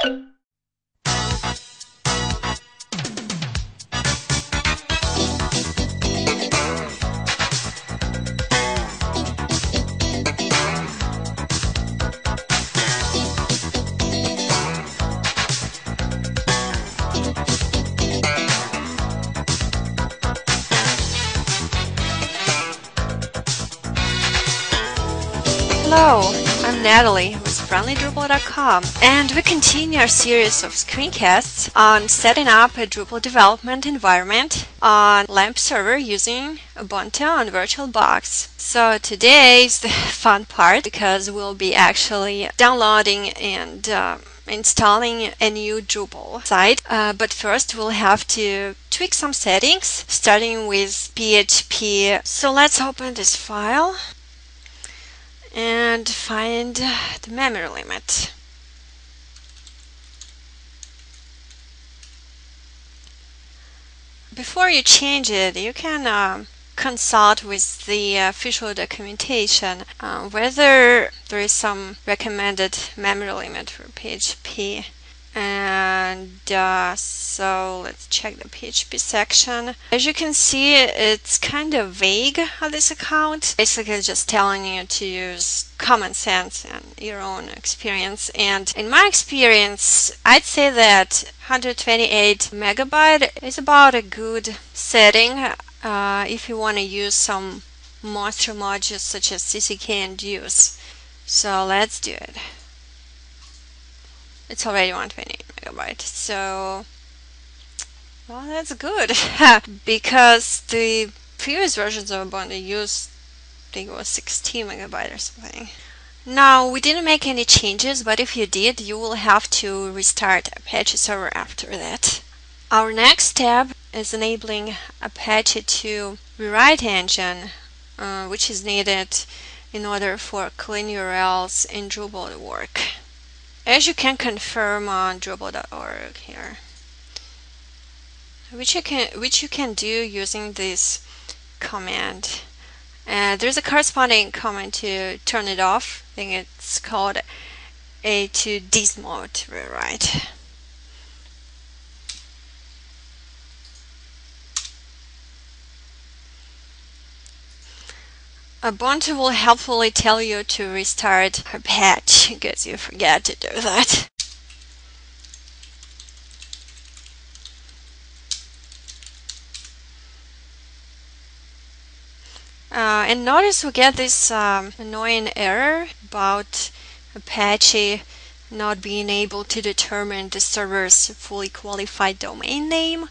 Hello, I'm Natalie with FriendlyDrupal.com, and we continue our series of screencasts on setting up a Drupal development environment on LAMP server using Ubuntu on Virtualbox. So today is the fun part because we'll be actually downloading and installing a new Drupal site, but first we'll have to tweak some settings starting with PHP. So let's open this file and find the memory limit. Before you change it, you can consult with the official documentation whether there is some recommended memory limit for PHP. And so let's check the PHP section. As you can see, it's kind of vague on this account. Basically just telling you to use common sense and your own experience. And in my experience, I'd say that 128 megabyte is about a good setting if you want to use some monster modules such as CCK and use. So let's do it. It's already 128 megabyte, so well, that's good because the previous versions of Ubuntu used, I think it was 16 megabyte or something. Now, we didn't make any changes, but if you did, you will have to restart Apache server after that. Our next step is enabling Apache to rewrite engine, which is needed in order for clean URLs in Drupal to work. As you can confirm on Drupal.org here, which you can do using this command. There's a corresponding command to turn it off. I think it's called a to this mode rewrite. Ubuntu will helpfully tell you to restart Apache because you forget to do that. And notice we get this annoying error about Apache not being able to determine the server's fully qualified domain name.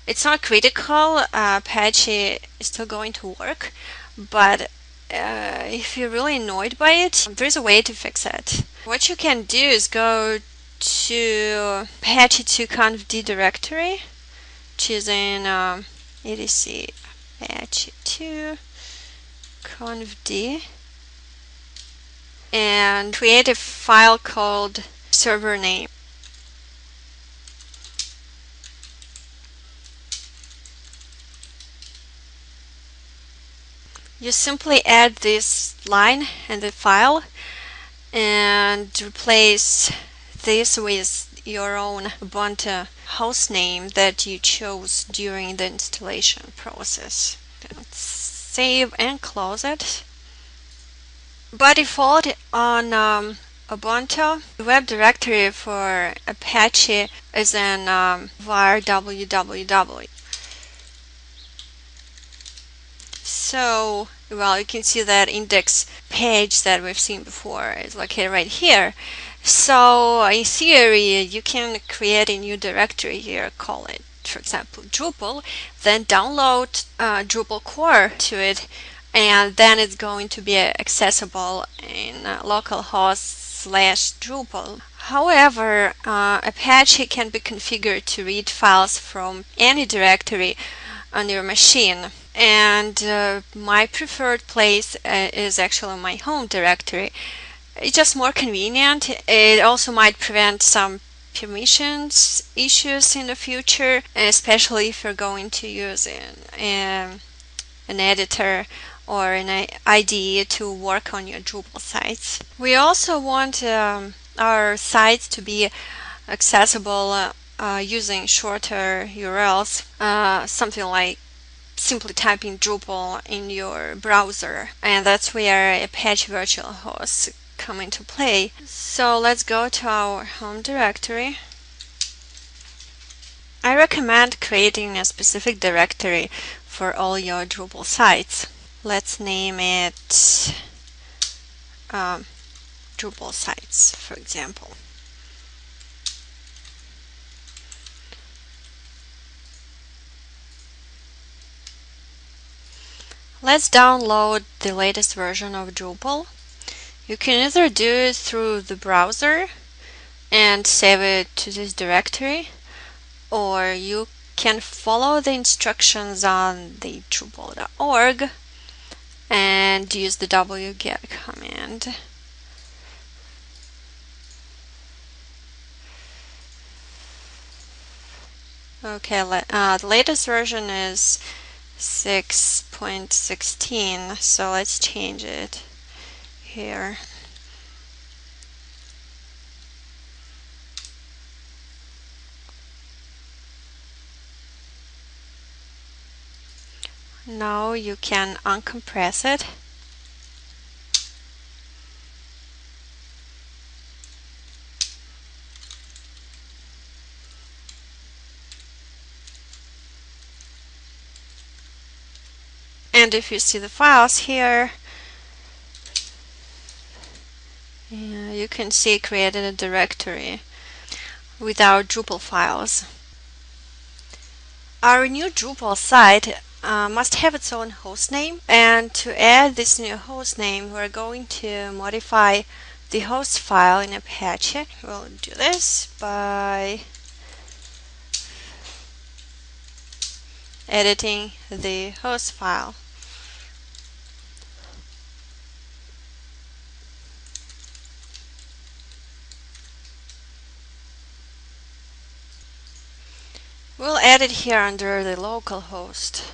It's not critical. Apache is still going to work, but if you're really annoyed by it, there's a way to fix it. What you can do is go to apache2confd directory, choosing etc apache2 confd, and create a file called server name. You simply add this line in the file and replace this with your own Ubuntu hostname that you chose during the installation process. Let's save and close it. By default on Ubuntu, the web directory for Apache is in var www. So, well, you can see that index page that we've seen before is located right here. So, in theory, you can create a new directory here, call it, for example, Drupal, then download Drupal core to it, and then it's going to be accessible in localhost/Drupal. However, Apache can be configured to read files from any directory on your machine. And my preferred place is actually my home directory. It's just more convenient. It also might prevent some permissions issues in the future, especially if you're going to use an editor or an IDE to work on your Drupal sites. We also want our sites to be accessible using shorter URLs, something like simply typing Drupal in your browser, and that's where Apache Virtual Hosts come into play. So let's go to our home directory. I recommend creating a specific directory for all your Drupal sites. Let's name it Drupal sites, for example. Let's download the latest version of Drupal. You can either do it through the browser and save it to this directory, or you can follow the instructions on the Drupal.org and use the wget command. Okay, the latest version is 6.16, so let's change it here. Now you can uncompress it. And if you see the files here, you can see it created a directory with our Drupal files. Our new Drupal site must have its own hostname, and to add this new hostname, we're going to modify the host file in Apache. We'll do this by editing the host file. We'll add it here under the local host.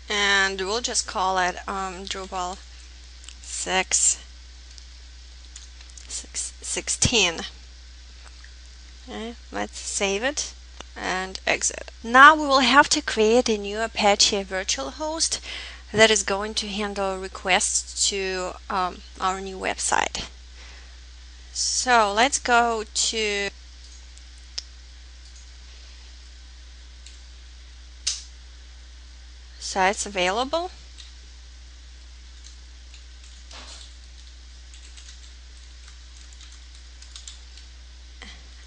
And we'll just call it Drupal 6.16. Okay, let's save it and exit. Now we will have to create a new Apache virtual host that is going to handle requests to our new website. So let's go to sites available,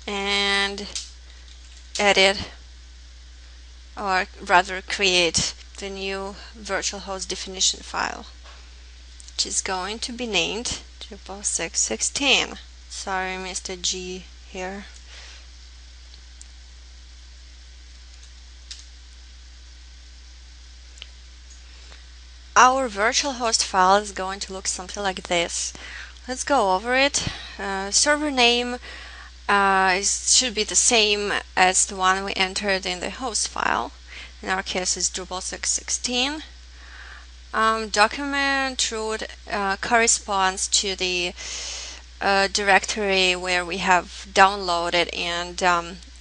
and edit, or rather create, the new virtual host definition file, which is going to be named Drupal 6.16. Sorry, Mr. G here. Our virtual host file is going to look something like this. Let's go over it. Server name should be the same as the one we entered in the host file. In our case, is Drupal 6.16. Document root corresponds to the directory where we have downloaded and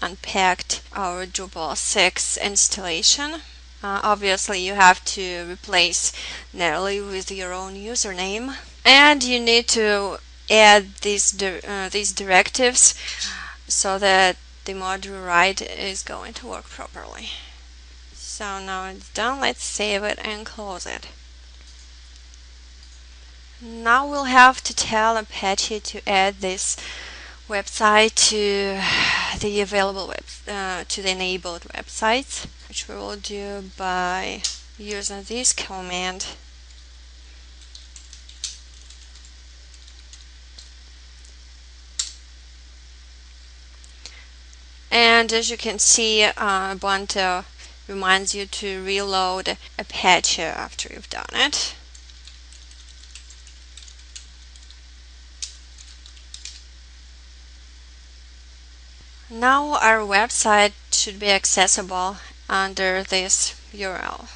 unpacked our Drupal 6 installation. Obviously, you have to replace Natalie with your own username, and you need to add these directives so that the module write is going to work properly. So now it's done. Let's save it and close it. Now we'll have to tell Apache to add this website to the available to the enabled websites, which we will do by using this command. And as you can see, Ubuntu reminds you to reload Apache after you've done it. Now our website should be accessible under this URL.